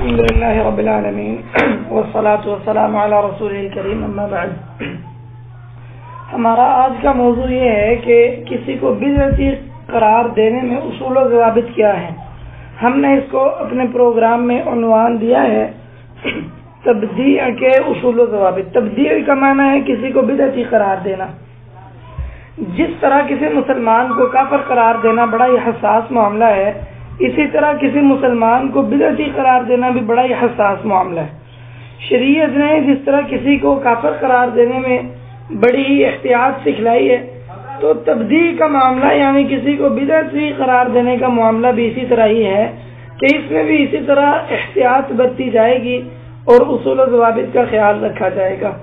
الحمد للہ رب العالمین والصلاة والسلام علی رسول الکریم اما بعد. ہمارا آج کا موضوع یہ ہے کہ کسی کو بدعتی قرار دینے میں اصول و ضوابط کیا ہیں. ہم نے اس کو اپنے پروگرام میں عنوان دیا ہے تبدیع کے اصول و ضوابط. تبدیع کا معنی ہے کسی کو بدعتی قرار دینا. جس طرح کسی مسلمان کو کافر قرار دینا بڑا ہی حساس معاملہ ہے، اسی طرح کسی مسلمان کو بدعتی قرار دینا بھی بڑا ہی حساس معاملہ ہے. شریعت نے جس طرح کسی کو کافر قرار دینے میں بڑی ہی احتیاط سکھلائی ہے، تو تبدیع کا معاملہ یعنی کسی کو بدعتی قرار دینے کا معاملہ بھی اسی طرح ہی ہے کہ اس میں بھی اسی طرح احتیاط برتی جائے گی اور اصول و ضوابط کا خیال رکھا جائے گا.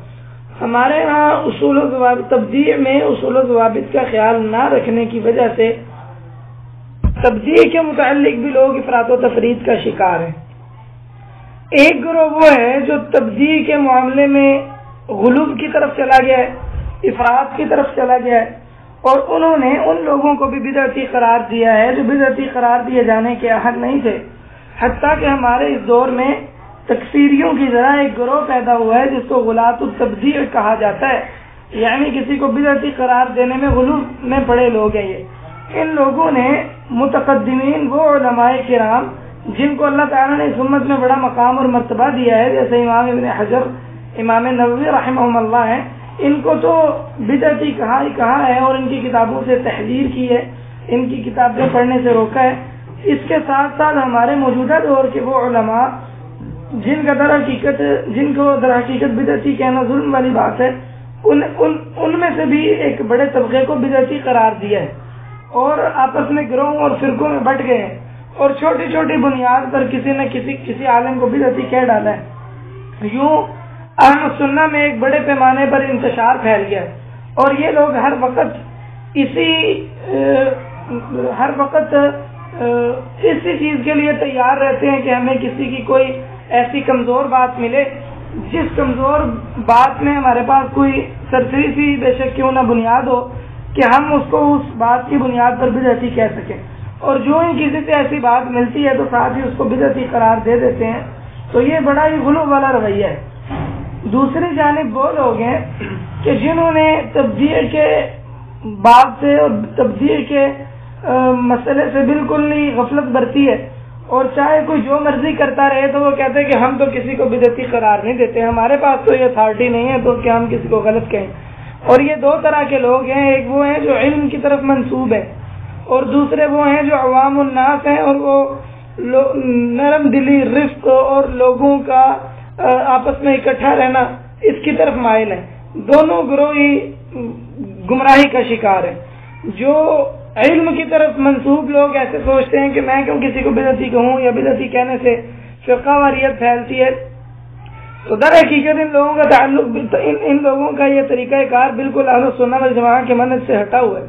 ہمارے ہاں اصول و ضوابط تبدیع میں اصول و ضوابط کا خیال نہ رکھنے کی وجہ سے تبدیع کے متعلق بھی لوگ افراط و تفرید کا شکار ہیں. ایک گروہ وہ ہے جو تبدیع کے معاملے میں غلو کی طرف چلا گیا ہے، افراط کی طرف چلا گیا ہے، اور انہوں نے ان لوگوں کو بھی بدعتی قرار دیا ہے جو بدعتی قرار دیے جانے کے اہل نہیں تھے. حتیٰ کہ ہمارے اس دور میں تکفیریوں کی طرح ایک گروہ پیدا ہوا ہے جس کو غلاۃ التبدیع کہا جاتا ہے، یعنی کسی کو بدعتی قرار دینے میں غلو میں پڑے لوگ ہیں. ان لوگوں نے متقدمین وہ علماء کرام جن کو اللہ تعالیٰ نے اس امت میں بڑا مقام اور مرتبہ دیا ہے، جیسے امام ابن حجر، امام نووی رحمہم اللہ ہیں، ان کو تو بدعتی کہا ہی کہا ہے اور ان کی کتابوں سے تحذیر کی ہے، ان کی کتابیں پڑھنے سے روکا ہے. اس کے ساتھ ساتھ ہمارے موجودہ دور کے وہ علماء جن کو در حقیقت بدعتی کہنا ظلم والی بات ہے، ان میں سے بھی ایک بڑے طبقے کو بدعتی قرار دیا ہے اور آپس میں گروہوں اور فرقوں میں بٹ گئے ہیں اور چھوٹی چھوٹی بنیاد پر کسی نہ کسی عالم کو بدعتی کہہ ڈالا ہے. یوں اہل سنہ میں ایک بڑے پیمانے پر انتشار پھیل گیا اور یہ لوگ ہر وقت اسی چیز کے لیے تیار رہتے ہیں کہ ہمیں کسی کی کوئی ایسی کمزور بات ملے جس کمزور بات میں ہمارے پاس کوئی سرسری سی بے شک کیوں نہ بنیاد ہو کہ ہم اس کو اس بات کی بنیاد پر بدعتی کہہ سکیں، اور جو ہی کسی سے ایسی بات ملتی ہے تو ساتھ ہی اس کو بدعتی قرار دے دیتے ہیں. تو یہ بڑا ہی غلو والا رویہ ہے. دوسری جانب وہ لوگ ہیں کہ جنہوں نے تبدیع کے باب سے اور تبدیع کے مسئلے سے بالکل نہیں غفلت برتی ہے، اور چاہے کوئی جو مرضی کرتا رہے تو وہ کہتے ہیں کہ ہم تو کسی کو بدعتی قرار نہیں دیتے، ہمارے پاس تو یہ اتھارٹی نہیں ہے تو کیا ہم کسی کو غلط کہیں. اور یہ دو طرح کے لوگ ہیں، ایک وہ ہیں جو علم کی طرف منسوب ہے اور دوسرے وہ ہیں جو عوام الناس ہیں اور وہ نرم دلی، رفق اور لوگوں کا آپس میں اکٹھا رہنا اس کی طرف مائل ہیں. دونوں گروہ ہی گمراہی کا شکار ہیں. جو علم کی طرف منسوب لوگ ایسے سوچتے ہیں کہ میں کیوں کسی کو بدعتی کہوں یا بدعتی کہنے سے فرقہ واریت پھیلتی ہے، تو در حقیقت ان لوگوں کا تعلق ان لوگوں کا یہ طریقہ کار بالکل اہل سنت والجماعہ کے منہج سے ہٹا ہوا ہے.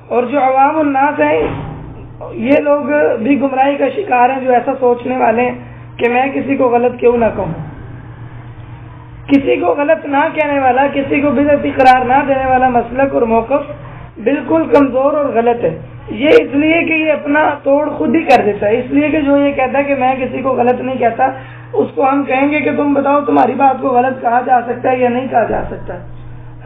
اور جو عوام الناس ہیں یہ لوگ بھی گمراہی کا شکار ہیں جو ایسا سوچنے والے ہیں کہ میں کسی کو غلط کیوں نہ کہوں. کسی کو غلط نہ کہنے والا، کسی کو بدعتی قرار نہ دینے والا مسلک اور موقف بالکل کمزور اور غلط ہے. یہ اس لیے کہ یہ اپنا توڑ خود ہی کر دیتا ہے، اس لیے کہ جو یہ کہتا ہے کہ میں کسی کو غلط نہیں کہتا، اس کو ہم کہیں گے کہ تم بتاؤ تمہاری بات کو غلط کہا جا سکتا ہے یا نہیں کہا جا سکتا.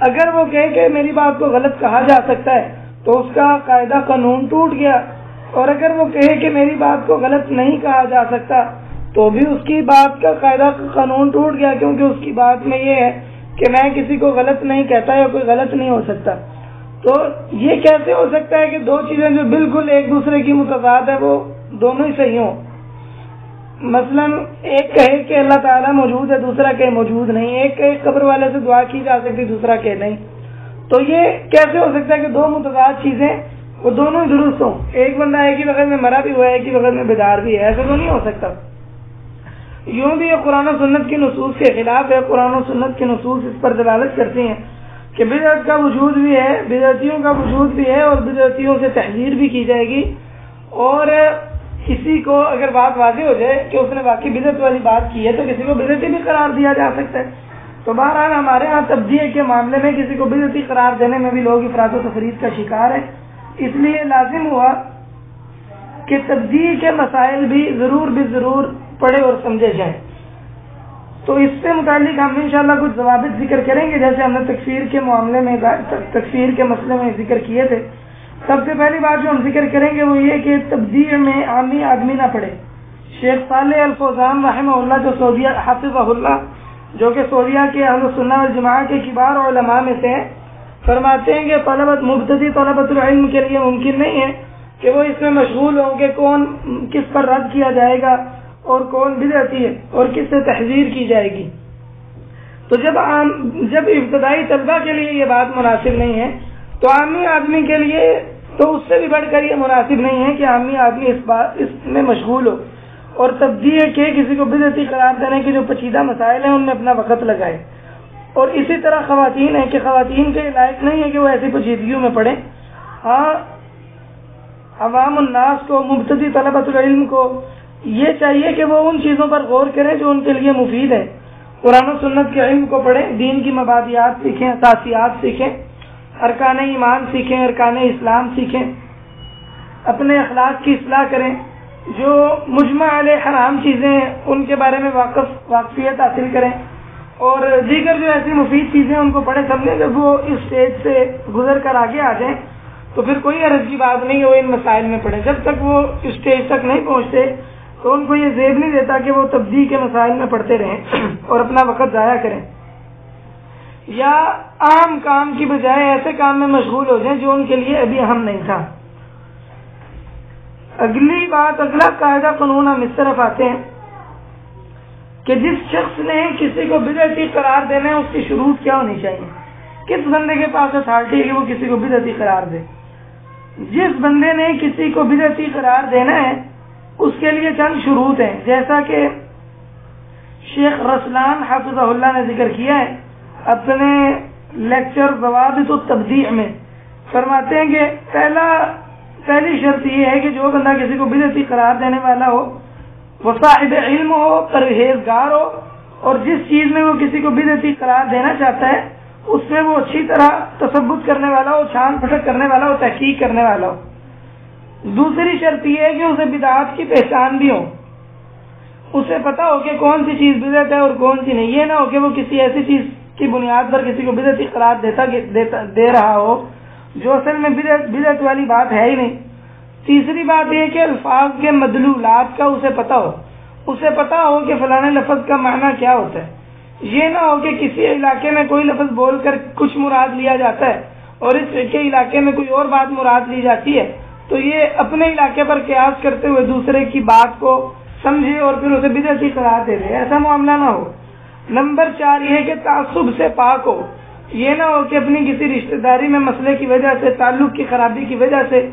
اگر وہ کہے کہ میری بات کو غلط کہا جا سکتا ہے تو اس کا قاعدہ قانون ٹوٹ گیا، اور اگر وہ کہے کہ میری بات کو غلط نہیں کہا جا سکتا تو بھی اس کی بات کا قاعدہ قانون ٹوٹ گیا، کیونکہ اس کی بات میں یہ ہے کہ میں کسی کو غلط نہیں کہتا یا کوئی غلط نہیں ہو سکتا. تو یہ کیسے ہو سکتا ہے کہ دو چیزیں جو بالکل ایک دوسرے کی متضاد ہے وہ دونوں ہی صحیح ہوں؟ مثلا ایک کہے کہ اللہ تعالیٰ موجود ہے، دوسرا کہے موجود نہیں. ایک کہے قبر والے سے دعا کی جا سکتی، دوسرا کہے نہیں. تو یہ کیسے ہو سکتا ہے کہ دو متضاد چیزیں وہ دونوں ہی درست ہوں؟ ایک بندہ ایک ہی وقت میں مرا بھی ہوا ہے، ایک ہی وقت میں بیدار بھی ہے، ایسا تو نہیں ہو سکتا. یوں بھی یہ قرآن و سنت کی نصوص کے خلاف ہے. قرآن و سنت کی نصوص اس پر دلالت کرتی ہیں کہ بدعت کا وجود بھی ہے، بدعتیوں کا وجود بھی ہے اور بدعتیوں سے تحذیر بھی کی جائے گی. اور کسی کو اگر بات واضح ہو جائے کہ اس نے واقعی بدعت والی بات کی ہے تو کسی کو بدعتی بھی قرار دیا جا سکتا ہے. تو بہرحال ہمارے ہاں تبدیع کے معاملے میں کسی کو بدعتی قرار دینے میں بھی لوگ افراط و تفرید کا شکار ہیں. اس لیے لازم ہوا کہ تبدیع کے مسائل بھی ضرور پڑھے اور سمجھے جائیں. تو اس سے متعلق ہم انشاءاللہ کچھ ضوابط ذکر کریں گے، جیسے ہم نے تکفیر کے معاملے میں تکفیر کے مسئلے میں ذکر کیے تھے. سب سے پہلی بات جو ہم ذکر کریں گے وہ یہ کہ تبدیع میں عامی آدمی نہ پڑے. شیخ صالح الفوزان رحمہ اللہ جو سعودیہ حافظہ اللہ جو کہ سعودیہ کے اہل السنہ والجماعہ کے کبار علماء میں سے ہیں، فرماتے ہیں کہ مبتدی طلبۃ العلم کے لیے ممکن نہیں ہے کہ وہ اس میں مشغول ہوں کہ کون کس پر رد کیا جائے گا اور کون بدعتی ہے اور کس سے تحذیر کی جائے گی. تو جب ابتدائی طلبہ کے لیے یہ بات مناسب نہیں ہے تو عامی آدمی کے لیے تو اس سے بھی بڑھ کر یہ مناسب نہیں ہے کہ عامی آدمی اس میں مشغول ہو اور تبدیع کے کسی کو بدعتی قرار دینے کے جو پیچیدہ مسائل ہیں ان میں اپنا وقت لگائے. اور اسی طرح خواتین ہیں کہ خواتین کے لائق نہیں ہے کہ وہ ایسی پیچیدگیوں میں پڑھیں. ہاں عوام الناس کو، مبتدی طلبۃ العلم کو یہ چاہیے کہ وہ ان چیزوں پر غور کریں جو ان کے لیے مفید ہے. قرآن و سنت کے علم کو پڑھیں، دین کی مبادیات سیکھیں، اساسیات سیکھیں، ارکان ایمان سیکھیں، ارکان اسلام سیکھیں، اپنے اخلاق کی اصلاح کریں، جو مجمع علیہ حرام چیزیں ہیں ان کے بارے میں واقفیت حاصل کریں، اور دیگر جو ایسی مفید چیزیں ان کو پڑھیں سمجھیں. جب وہ اس اسٹیج سے گزر کر آگے آ جائیں تو پھر کوئی حرج کی بات نہیں ہے وہ ان مسائل میں پڑھیں. جب تک وہ اس اسٹیج تک نہیں پہنچتے تو ان کو یہ زیب نہیں دیتا کہ وہ تبدیع کے مسائل میں پڑھتے رہیں اور اپنا وقت ضائع کریں، یا عام کام کی بجائے ایسے کام میں مشغول ہو جائیں جو ان کے لیے ابھی اہم نہیں تھا. اگلی بات، اگلا قاعدہ قانون ہم اس طرف آتے ہیں کہ جس شخص نے کسی کو بدعتی قرار دینا ہے اس کی شروط کیا ہونی چاہیے. کس بندے کے پاس اتھارٹی ہے کہ وہ کسی کو بدعتی قرار دے؟ جس بندے نے کسی کو بدعتی قرار دینا ہے اس کے لیے چند شروط ہیں، جیسا کہ شیخ رسلان حافظہ اللہ نے ذکر کیا ہے اپنے لیکچر ضوابط التبدیع میں. فرماتے ہیں کہ پہلی شرط یہ ہے کہ جو بندہ کسی کو بدعتی قرار دینے والا ہو وہ صاحب علم ہو، پرہیزگار ہو، اور جس چیز میں وہ کسی کو بدعتی قرار دینا چاہتا ہے اس میں وہ اچھی طرح تثبت کرنے والا ہو، چھان پھٹک کرنے والا ہو، تحقیق کرنے والا ہو. دوسری شرط یہ ہے کہ اسے بدعات کی پہچان بھی ہو، اسے پتا ہو کہ کون سی چیز بدعت ہے اور کون سی نہیں. یہ نہ ہو کہ وہ کسی ایسی چیز کی بنیاد پر کسی کو بدعتی قرار دے رہا ہو جو اصل میں بدعت والی بات ہے ہی نہیں. تیسری بات یہ کہ الفاظ کے مدلولات کا اسے پتا ہو کہ فلانے لفظ کا معنی کیا ہوتا ہے. یہ نہ ہو کہ کسی علاقے میں کوئی لفظ بول کر کچھ مراد لیا جاتا ہے اور اس کے علاقے میں کوئی اور بات مراد لی جاتی ہے تو یہ اپنے علاقے پر قیاس کرتے ہوئے دوسرے کی بات کو سمجھے اور پھر اسے بدعتی قرار دے دے. ایسا معاملہ نہ ہو. نمبر 4 یہ کہ تعصب سے پاک ہو. یہ نہ ہو کہ اپنی کسی رشتہ داری میں مسئلے کی وجہ سے، تعلق کی خرابی کی وجہ سے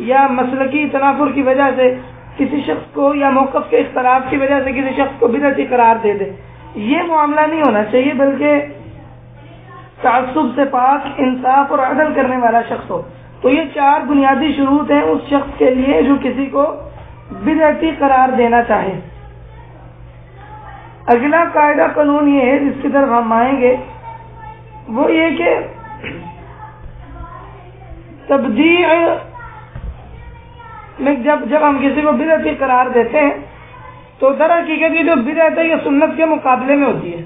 یا مسلکی تنافر کی وجہ سے کسی شخص کو یا موقف کے اختلاف کی وجہ سے کسی شخص کو بدعتی قرار دے دے. یہ معاملہ نہیں ہونا چاہیے، بلکہ تعصب سے پاک، انصاف اور عدل کرنے والا شخص ہو. تو یہ 4 بنیادی شروط ہیں اس شخص کے لیے جو کسی کو بدعتی قرار دینا چاہے. اگلا قاعدہ قانون یہ ہے جس کی طرف ہم آئیں گے وہ یہ کہ تبدیع میں جب ہم کسی کو بدعتی قرار دیتے ہیں تو در حقیقت یہ جو بدعت ہے یہ سنت کے مقابلے میں ہوتی ہے.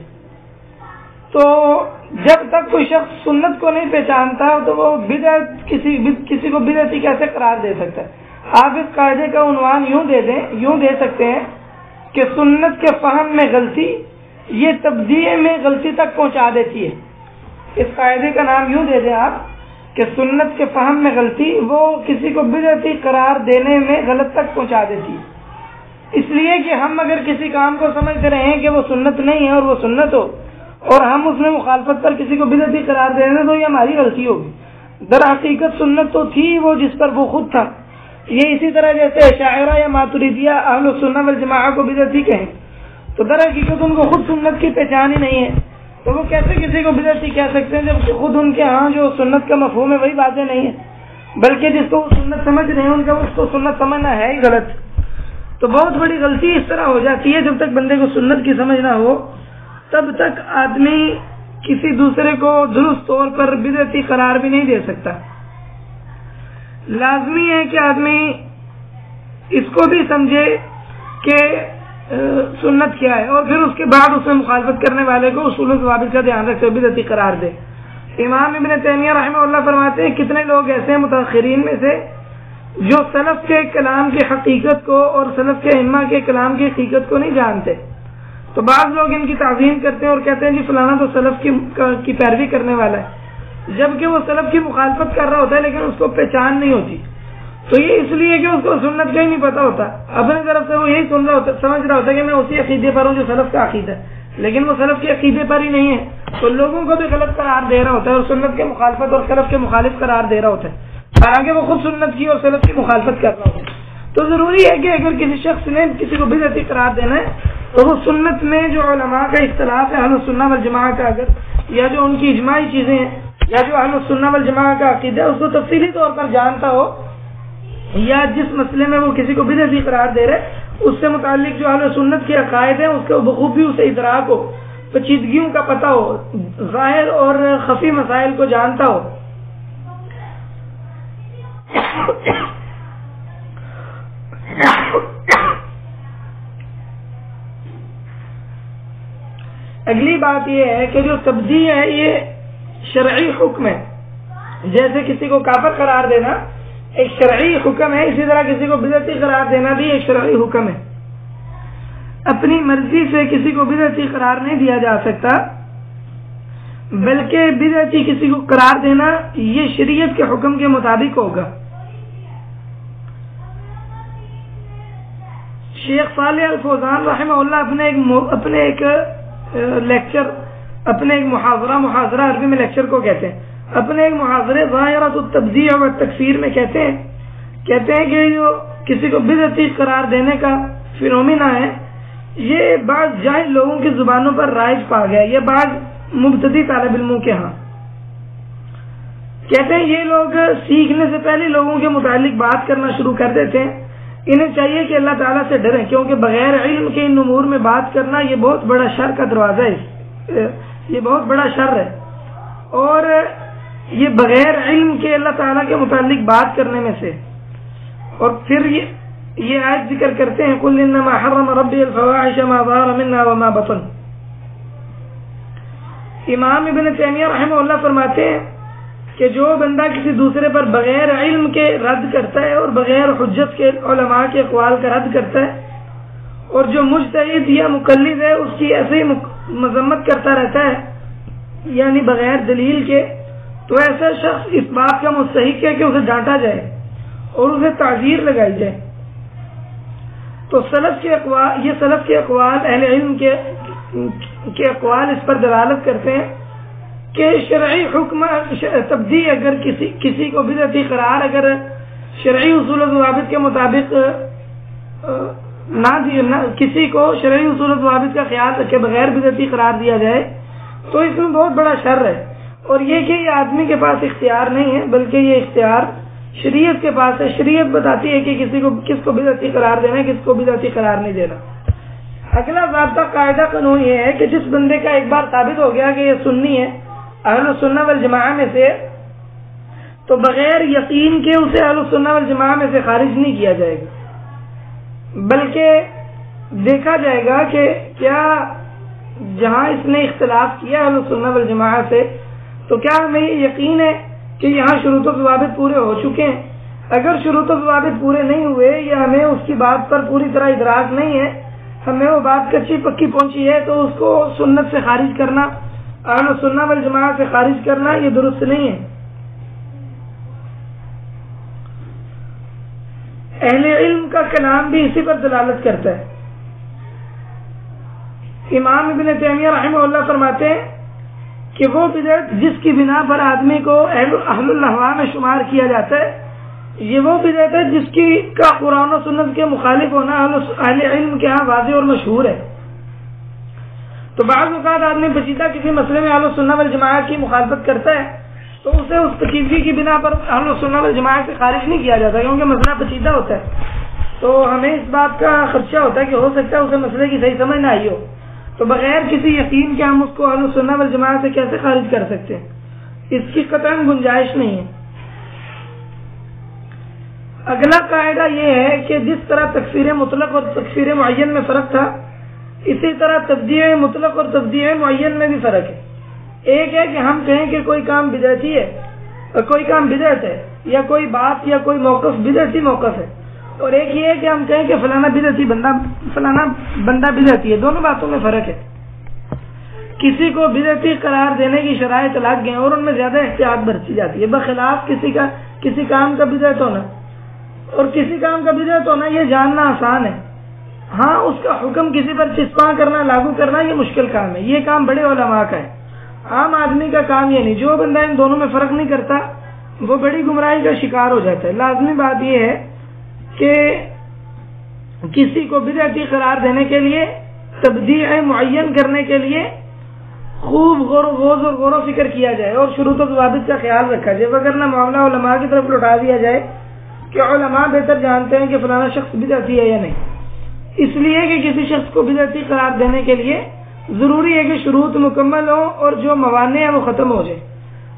تو جب تک کوئی شخص سنت کو نہیں پہچانتا تو وہ بدعت کسی کو بدعتی کیسے قرار دے سکتا ہے. آپ اس قاعدے کا عنوان یوں دے سکتے ہیں کہ سنت کے فہم میں غلطی یہ تبدیع میں غلطی تک پہنچا دیتی ہے. اس قاعدے کا نام یوں دے دیں آپ کہ سنت کے فہم میں غلطی وہ کسی کو بدعتی قرار دینے میں غلط تک پہنچا دیتی ہے. اس لیے کہ ہم اگر کسی کام کو سمجھتے رہے کہ وہ سنت نہیں ہے اور وہ سنت ہو اور ہم اس میں مخالفت پر کسی کو بدعتی قرار دے دیں تو یہ ہماری غلطی ہوگی. در حقیقت سنت تو تھی وہ جس پر وہ خود تھا. یہ اسی طرح جیسے اشاعرہ یا ماتریدیہ اہل السنہ والجماعہ کو بدعتی کہیں تو در حقیقت ان کو خود سنت کی پہچان ہی نہیں ہے تو وہ کیسے کسی کو بدعتی کہہ سکتے ہیں جب خود ان کے ہاں جو سنت کا مفہوم ہے وہی واضح نہیں ہے، بلکہ جس کو وہ سنت سمجھ رہے ہیں ان کا اس کو سنت سمجھنا ہے ہی غلط. تو بہت بڑی غلطی اس طرح ہو جاتی ہے. جب تک بندے کو سنت کی سمجھ نہ ہو تب تک آدمی کسی دوسرے کو درست طور پر بدعتی قرار بھی نہیں دے سکتا. لازمی ہے کہ آدمی اس کو بھی سمجھے کہ سنت کیا ہے، اور پھر اس کے بعد اس میں مخالفت کرنے والے کو اصول و ضوابط کا دھیان رکھتے ہوئے بدعتی قرار دے۔ امام ابن تیمیہ رحمہ اللہ فرماتے ہیں کتنے لوگ ایسے ہیں متاخرین میں سے جو سلف کے کلام کی حقیقت کو اور سلف کے ائمہ کے کلام کی حقیقت کو نہیں جانتے، تو بعض لوگ ان کی تعظیم کرتے ہیں اور کہتے ہیں جی فلانا تو سلف کی پیروی کرنے والا ہے، جبکہ وہ سلف کی مخالفت کر رہا ہوتا ہے لیکن اس کو پہچان نہیں ہوتی۔ تو یہ اس لیے کہ اس کو سنت کا ہی نہیں پتا ہوتا، اپنی طرف سے وہ یہی سمجھ رہا ہوتا ہے کہ میں اسی عقیدے پر ہوں جو سلف کا عقیدہ ہے، لیکن وہ سلف کے عقیدے پر ہی نہیں ہے، تو لوگوں کو بھی غلط قرار دے رہا ہوتا ہے اور سنت کے مخالفت اور سلف کے مخالف قرار دے رہا ہوتا ہے، حالانکہ وہ خود سنت کی اور سلف کی مخالفت کر رہا ہوتا ہے۔ تو ضروری ہے کہ اگر کسی شخص نے کسی کو بدعتی قرار دینا ہے تو وہ سنت میں جو علماء کا اختلاف ہے اہل السنہ والجماعہ کا، اگر یا جو ان کی اجماعی چیزیں ہیں یا جو اہل السنہ والجماعہ کا عقیدہ ہے اس کو تفصیلی طور پر جانتا ہو، یا جس مسئلے میں وہ کسی کو بدعتی قرار دے رہے اس سے متعلق جو اہل سنت کے عقائد ہیں اس کے بخوبی اسے ادراک ہو، پیچیدگیوں کا پتہ ہو، ظاہر اور خفی مسائل کو جانتا ہو۔ اگلی بات یہ ہے کہ جو تبدیع ہے یہ شرعی حکم ہے، جیسے کسی کو کافر قرار دینا ایک شرعی حکم ہے، اسی طرح کسی کو بدعتی قرار دینا بھی ایک شرعی حکم ہے۔ اپنی مرضی سے کسی کو بدعتی قرار نہیں دیا جا سکتا، بلکہ بدعتی کسی کو قرار دینا یہ شریعت کے حکم کے مطابق ہوگا۔ شیخ صالح الفوزان رحمہ اللہ اپنے ایک لیکچر، اپنے ایک محاضرہ عربی میں لیکچر کو کہتے ہیں، اپنے ایک محاضرے ظاہرۃ التبدیع و التکفیر میں کہتے ہیں کہ جو کسی کو بدعتی قرار دینے کا فینومینا ہے یہ بعض جاہل لوگوں کی زبانوں پر رائج پا گیا، یہ بعض مبتدی طالب علموں کے ہاں۔ کہتے ہیں یہ لوگ سیکھنے سے پہلے لوگوں کے متعلق بات کرنا شروع کر دیتے ہیں، انہیں چاہیے کہ اللہ تعالیٰ سے ڈریں، کیونکہ بغیر علم کے ان امور میں بات کرنا یہ بہت بڑا شر کا دروازہ ہے، یہ بہت بڑا شر ہے، اور یہ بغیر علم کے اللہ تعالیٰ کے متعلق بات کرنے میں سے۔ اور پھر یہ آیت ذکر کرتے ہیں قُلْ إِنَّمَا حَرَّمَ رَبِّي الْفَوَاحِشَ مَا ظَهَرَ مِنْهَا وَمَا بَطَنَ۔ امام ابن تیمیہ رحمہ اللہ فرماتے ہیں کہ جو بندہ کسی دوسرے پر بغیر علم کے رد کرتا ہے اور بغیر حجت کے علماء کے اقوال کا رد کرتا ہے، اور جو مجتہد یا مقلد ہے اس کی ایسے ہی مذمت کرتا رہتا ہے یعنی بغیر دلیل کے، تو ایسا شخص اس بات کا مستحق ہے کہ اسے ڈانٹا جائے اور اسے تعزیر لگائی جائے۔ تو سلف کے اقوال اہل علم کے اقوال اس پر دلالت کرتے ہیں کہ شرعی حکم تبدیع اگر کسی کو بدعتی قرار اگر شرعی اصول و ضوابط کے مطابق کسی کو شرعی اصول و ضوابط کا خیال رکھے بغیر بدعتی قرار دیا جائے تو اس میں بہت بڑا شر ہے، اور یہ کہ یہ آدمی کے پاس اختیار نہیں ہے بلکہ یہ اختیار شریعت کے پاس ہے۔ شریعت بتاتی ہے کہ کس کو بدعتی قرار دینا ہے، کس کو بدعتی قرار نہیں دینا۔ اگلا ضابطہ قاعدہ قانون یہ ہے کہ جس بندے کا ایک بار ثابت ہو گیا کہ یہ سنی ہے اہل السنہ والجماعہ میں سے، تو بغیر یقین کے اسے اہل السنہ والجماعہ میں سے خارج نہیں کیا جائے گا، بلکہ دیکھا جائے گا کہ کیا جہاں اس نے اختلاف کیا اہل السنہ والجماعہ سے تو کیا ہمیں یہ یقین ہے کہ یہاں شروط و ضوابط پورے ہو چکے ہیں؟ اگر شروط و ضوابط پورے نہیں ہوئے یا ہمیں اس کی بات پر پوری طرح ادراک نہیں ہے، ہمیں وہ بات کچی پکی پہنچی ہے، تو اس کو سنت سے خارج کرنا، اہل السنہ والجماعہ سے خارج کرنا یہ درست نہیں ہے۔ اہل علم کا کلام بھی اسی پر دلالت کرتا ہے۔ امام ابن تیمیہ رحمہ اللہ فرماتے ہیں کہ وہ بدعت جس کی بنا پر آدمی کو اہل الاحوا میں شمار کیا جاتا ہے، یہ وہ بدعت ہے جس کی کا قرآن و سنت کے مخالف ہونا اہل علم کے ہاں واضح اور مشہور ہے۔ تو بعض اوقات آدمی پیچیدہ کسی مسئلے میں اہل السنہ والجماعہ کی مخالفت کرتا ہے تو اسے اس پیچیدگی کی بنا پر اہل السنہ والجماعہ سے خارج نہیں کیا جاتا، کیونکہ مسئلہ پیچیدہ ہوتا ہے، تو ہمیں اس بات کا خدشہ ہوتا ہے کہ ہو سکتا ہے اسے مسئلے کی صحیح سمجھ نہ آئی ہو، تو بغیر کسی یقین کے ہم اس کو اہل السنہ والجماعہ سے کیسے خارج کر سکتے ہیں؟ اس کی قطعاً گنجائش نہیں ہے۔ اگلا قاعدہ یہ ہے کہ جس طرح تکفیر مطلق اور تکفیر معین میں فرق تھا، اسی طرح تبدیع مطلق اور تبدیع معین میں بھی فرق ہے۔ ایک ہے کہ ہم کہیں کہ کوئی کام بدعتی ہے اور کوئی کام بدعت ہے، یا کوئی بات یا کوئی موقف بدعتی موقف ہے، اور ایک یہ ہے کہ ہم کہیں کہ فلانا بندہ بدعتی ہے۔ دونوں باتوں میں فرق ہے۔ کسی کو بدعتی قرار دینے کی شرائط الگ ہیں اور ان میں زیادہ احتیاط برتی جاتی ہے، بخلاف کسی کام کا بدعت ہونا اور کسی کام کا بدعت ہونا یہ جاننا آسان ہے۔ ہاں، اس کا حکم کسی پر چسپاں کرنا، لاگو کرنا یہ مشکل کام ہے، یہ کام بڑے علماء کا ہے، عام آدمی کا کام یہ نہیں۔ جو بندہ ان دونوں میں فرق نہیں کرتا وہ بڑی گمراہی کا شکار ہو جاتا ہے۔ لازمی بات یہ ہے کہ کسی کو بدعتی قرار دینے کے لیے، تبدیع معین کرنے کے لیے خوب غور و فکر کیا جائے اور شروط و ضوابط کا خیال رکھا جائے، وگرنہ معاملہ علماء کی طرف لوٹا دیا جائے کہ علماء بہتر جانتے ہیں کہ فلانا شخص بدعتی ہے یا نہیں۔ اس لیے کہ کسی شخص کو بدعتی قرار دینے کے لیے ضروری ہے کہ شروط مکمل ہوں اور جو موانع ہیں وہ ختم ہو جائے۔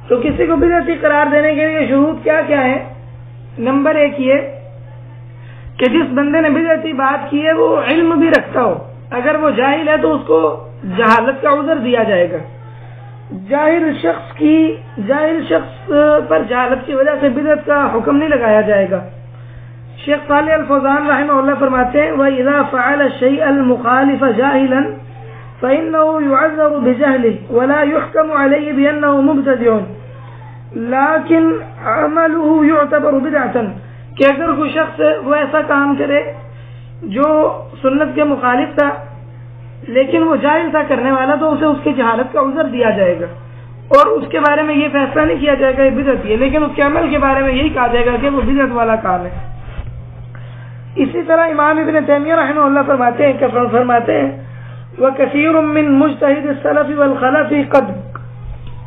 تو کسی کو بدعتی قرار دینے کے لیے شروط کیا کیا ہیں؟ نمبر 1 یہ کہ جس بندے نے بدعتی بات کی ہے وہ علم بھی رکھتا ہو۔ اگر وہ جاہل ہے تو اس کو جہالت کا عذر دیا جائے گا۔ جاہل شخص پر جہالت کی وجہ سے بدعت کا حکم نہیں لگایا جائے گا۔ شیخ صالح الفوزان رحمہ اللہ فرماتے ہیں وَإِذَا فَعَلَ الشَّيْءَ الْمُخَالِفَ جَاهِلًا فَإِنَّهُ يُعَذَّرُ بِجَهْلِهِ وَلَا يُحْكَمُ عَلَيْهِ بِأَنَّهُ مُبْتَدِعٌ لَكِنْ عَمَلُهُ يُعْتَبَرُ بِدْعَةً، کہ اگر کوئی شخص وہ ایسا کام کرے جو سنت کے مخالف تھا لیکن وہ جاہل تھا کرنے والا، تو اسے اس کی جہالت کا عذر دیا جائے گا اور اس کے بارے میں یہ فیصلہ نہیں کیا جائے گا یہ بدعت ہے، لیکن اس کے عمل کے بارے میں یہی کہا جائے گا کہ وہ بدعت والا کام ہے۔ اسی طرح امام ابن تیمیہ رحمہ اللہ فرماتے ہیں وَكَثِيرٌ مِّن مُجْتَهِدِ السَّلَفِ وَالْخَلَفِ قَدْ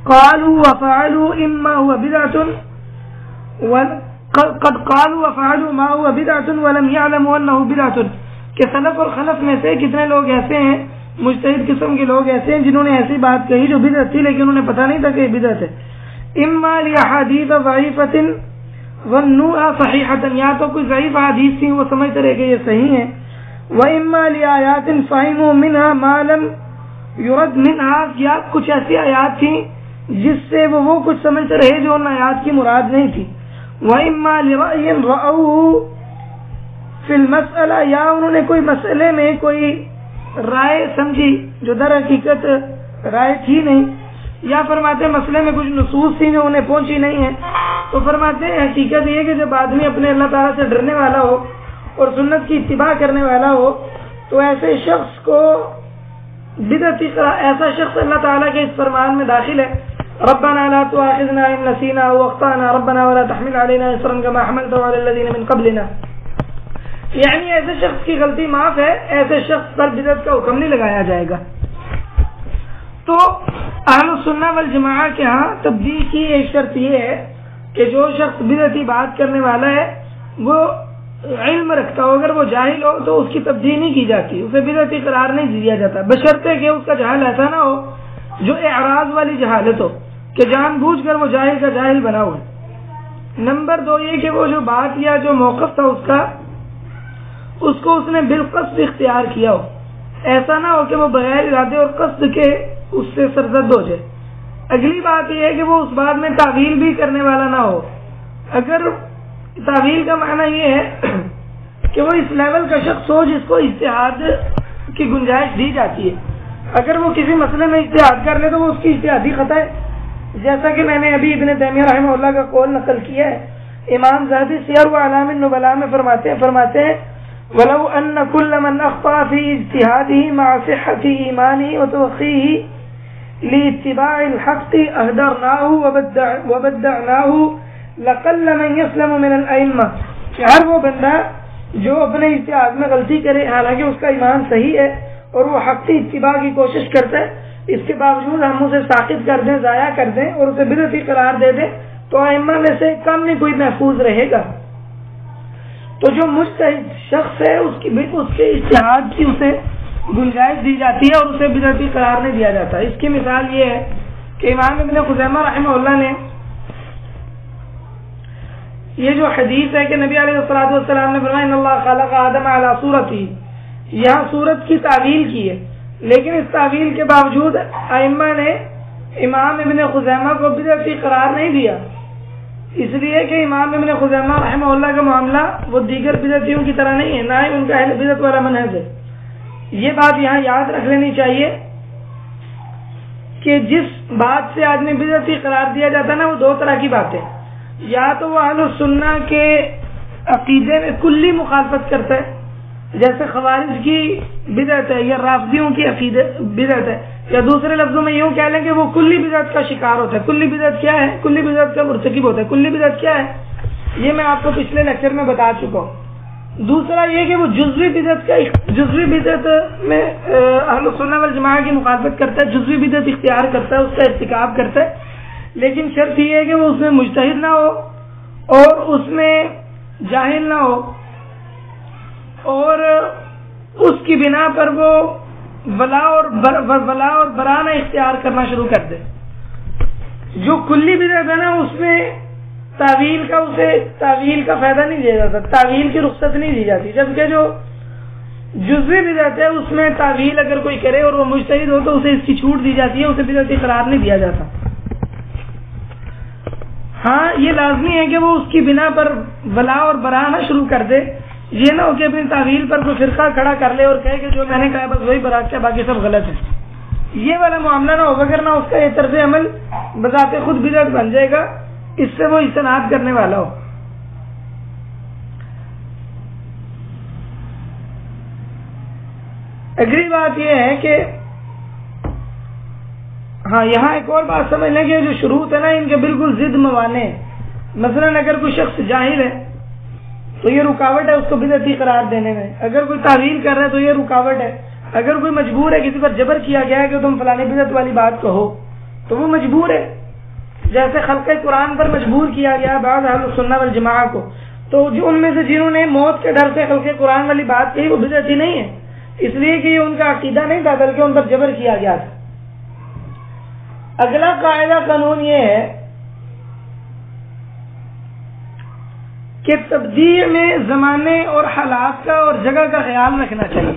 قَالُوا وَفَعَلُوا إِمَّا هُوَ بِدْعَةٌ قد قالوا وفعلوا ما هو بدعة ولم يعلموا انه بدعة، کہ سلف اور خلف میں سے کتنے لوگ ایسے ہیں، مجتہد قسم کے لوگ ایسے ہیں جنہوں نے ایسی بات کہی جو بدعت تھی لیکن انہیں پتہ نہیں تھا کہ یہ بدعت ہے۔ اما لأحادیث ضعیفۃ ظنوها صحیحۃ، یا تو کوئی ضعیف حدیث تھی وہ سمجھتے رہے کہ یہ صحیح ہے، وَإِمَّا لِآيَاتٍ فَهِمُوا مِنْهَا مَا لَمْ يُرَدْ مِنْهَا، یا کچھ ایسی آیات تھیں جس سے وہ کچھ سمجھتے رہے جو ان آیات کی مراد نہیں تھی، وَإِمَّا لِرَأْيٍ رَأَوْهُ فِي الْمَسْأَلَةِ، یا انہوں نے کوئی مسئلے میں کوئی رائے سمجھی جو در حقیقت رائے تھی نہیں، یا فرماتے مسئلے میں کچھ نصوص تھی جو انہیں پہنچی نہیں ہے، تو فرماتے ہیں حقیقت یہ کہ جب آدمی اپنے اللہ تعالیٰ سے ڈرنے والا ہو اور سنت کی اتباع کرنے والا ہو تو ایسے شخص کو بدعتی ایسا شخص اللہ تعالیٰ کے اس فرمان میں داخل ہے ربنا لا تؤاخذنا ان نسينا او اخطانا ربنا ولا تحمل علينا اصرا كما حملته على الذين من قبلنا، یعنی ایسے شخص کی غلطی معاف ہے، ایسے شخص پر بدعت کا حکم نہیں لگایا جائے گا۔ تو اہل السنہ والجماعہ کے ہاں تبدیع کی ایک شرط یہ ہے کہ جو شخص بدعتی بات کرنے والا ہے وہ علم رکھتا ہو، اگر وہ جاہل ہو تو اس کی تبدیع نہیں کی جاتی، اسے بدعتی قرار نہیں دیا جاتا، بشرطے کہ اس کا جہل ایسا نہ ہو جو اعراض والی جہالت ہو کہ جان بوجھ کر وہ جاہل کا جاہل بنا ہوا ہے۔ نمبر 2 یہ کہ وہ جو بات یا جو موقف تھا اس کو اس نے بالقصد اختیار کیا ہو، ایسا نہ ہو کہ وہ بغیر ارادے اور قصد کے اس سے سرزد ہو جائے۔ اگلی بات یہ ہے کہ وہ اس بات میں تعویل بھی کرنے والا نہ ہو۔ اگر تعویل کا معنی یہ ہے کہ وہ اس لیول کا شخص ہو جس کو اجتہاد کی گنجائش دی جاتی ہے، اگر وہ کسی مسئلے میں اجتہاد کر لے تو وہ اس کی اجتہادی خطا ہے، جیسا کہ میں نے ابھی ابن تیمیہ رحمہ اللہ کا قول نقل کیا ہے۔ امام ذہبی سیر اعلام النبلاء میں فرماتے ہیں وَلَوْ أَنَّ كُلَّ مَنْ أَخْطَأَ فِي اجْتِهَادِهِ مَعَ صِحَّةِ إِيمَانِهِ وَتَوَقِّيهِ لِاتِّبَاعِ الْحَقِّ أَهْدَرْنَاهُ وَبَدَّعْنَاهُ لَقَلَّ مَنْ يَسْلَمُ مِنَ الْأَئِمَّةِ، کہ ہر وہ بندہ جو اپنے اجتہاد میں غلطی کرے حالانکہ اس کا ایمان صحیح ہے اور وہ حق کی اتباع کی کوشش کرتا ہے، اس کے باوجود ہم اسے ساقط کر دیں، ضائع کر دیں اور اسے بدعتی قرار دے دیں تو ائمہ میں سے کم نہیں کوئی محفوظ رہے گا۔ تو جو مجتہد شخص ہے اس کے اجتہاد کی اسے گنجائش دی جاتی ہے اور اسے بدعتی قرار نہیں دیا جاتا۔ اس کی مثال یہ ہے کہ امام ابن خزیمہ رحمہ اللہ نے یہ جو حدیث ہے کہ نبی علیہ الصلوۃ والسلام نے فرمایا ان اللہ خلق آدم علی صورتی، یہاں صورت کی تعویل کی ہے، لیکن اس تعویل کے باوجود ائمہ نے امام ابن خزیمہ کو بدعتی قرار نہیں دیا، اس لیے کہ امام ابن خزیمہ رحمہ اللہ کا معاملہ وہ دیگر بدعتیوں کی طرح نہیں ہے، نہ ہی ان کا اہل بدعت والا منہج ہے۔ یہ بات یہاں یاد رکھ لینی چاہیے کہ جس بات سے آدمی بدعتی قرار دیا جاتا ہے نا، وہ دو طرح کی باتیں، یا تو وہ اہل السنہ کے عقیدے میں کلی مخالفت کرتا ہے، جیسے خوارج کی بدعت ہے یا رافضیوں کی عقیدے بدعت ہے، یا دوسرے لفظوں میں یوں کہہ لیں کہ وہ کلی بدعت کا شکار ہوتا ہے۔ کلی بدعت کیا ہے؟ کلی بدعت کا مرتکب ہوتا ہے۔ کلی بدعت کیا ہے؟ یہ میں آپ کو پچھلے لیکچر میں بتا چکا ہوں۔ دوسرا یہ کہ وہ جزوی بدعت میں اہل السنہ والجماعہ کی مخالفت کرتا ہے، جزوی بدعت اختیار کرتا ہے، اس کا ارتکاب کرتا ہے، لیکن شرط یہ ہے کہ وہ اس میں مجتہد نہ ہو اور اس میں جاہل نہ ہو، اور اس کی بنا پر وہ ولا اور برا نہ اختیار کرنا شروع کر دے۔ جو کلی بدعت ہے نا، اس میں تعویل کا فائدہ نہیں دیا جاتا، تعویل کی رخصت نہیں دی جاتی، جبکہ جو جزوی بدعت ہے اس میں تعویل اگر کوئی کرے اور وہ مجتہد ہو تو اسے اس کی چھوٹ دی جاتی ہے، اسے بدعتی قرار نہیں دیا جاتا۔ ہاں یہ لازمی ہے کہ وہ اس کی بنا پر ولا اور برا نہ شروع کر دے، یہ نہ ہو کہ اپنی تعویل پر کوئی فرقہ کھڑا کر لے اور کہے کہ جو میں نے کہا بس وہی برات کیا، باقی سب غلط ہے۔ یہ والا معاملہ نہ ہو، وگرنہ اس کا یہ طرز عمل بذات خود بدعت بن جائے گا، اس سے وہ اجتناب کرنے والا ہو۔ اگلی بات یہ ہے کہ ہاں یہاں ایک اور بات سمجھ لیں کہ جو شروط ہے نا، ان کے بالکل ضد موانع۔ مثلا اگر کوئی شخص جاہل ہے تو یہ رکاوٹ ہے اس کو بدعتی قرار دینے میں، اگر کوئی تعویل کر رہا ہے تو یہ رکاوٹ ہے، اگر کوئی مجبور ہے، کسی پر جبر کیا گیا ہے کہ تم فلانی بدعت والی بات کہو تو وہ مجبور ہے، جیسے خلق قرآن پر مجبور کیا گیا بعض اہل السنہ والجماعہ کو، تو جو ان میں سے جنہوں نے موت کے ڈر سے خلق قرآن والی بات کہی وہ بدعتی نہیں ہے، اس لیے کہ یہ ان کا عقیدہ نہیں تھا بلکہ ان پر جبر کیا گیا تھا۔ اگلا قاعدہ قانون یہ ہے کہ تبدیع میں زمانے اور حالات کا اور جگہ کا خیال رکھنا چاہیے۔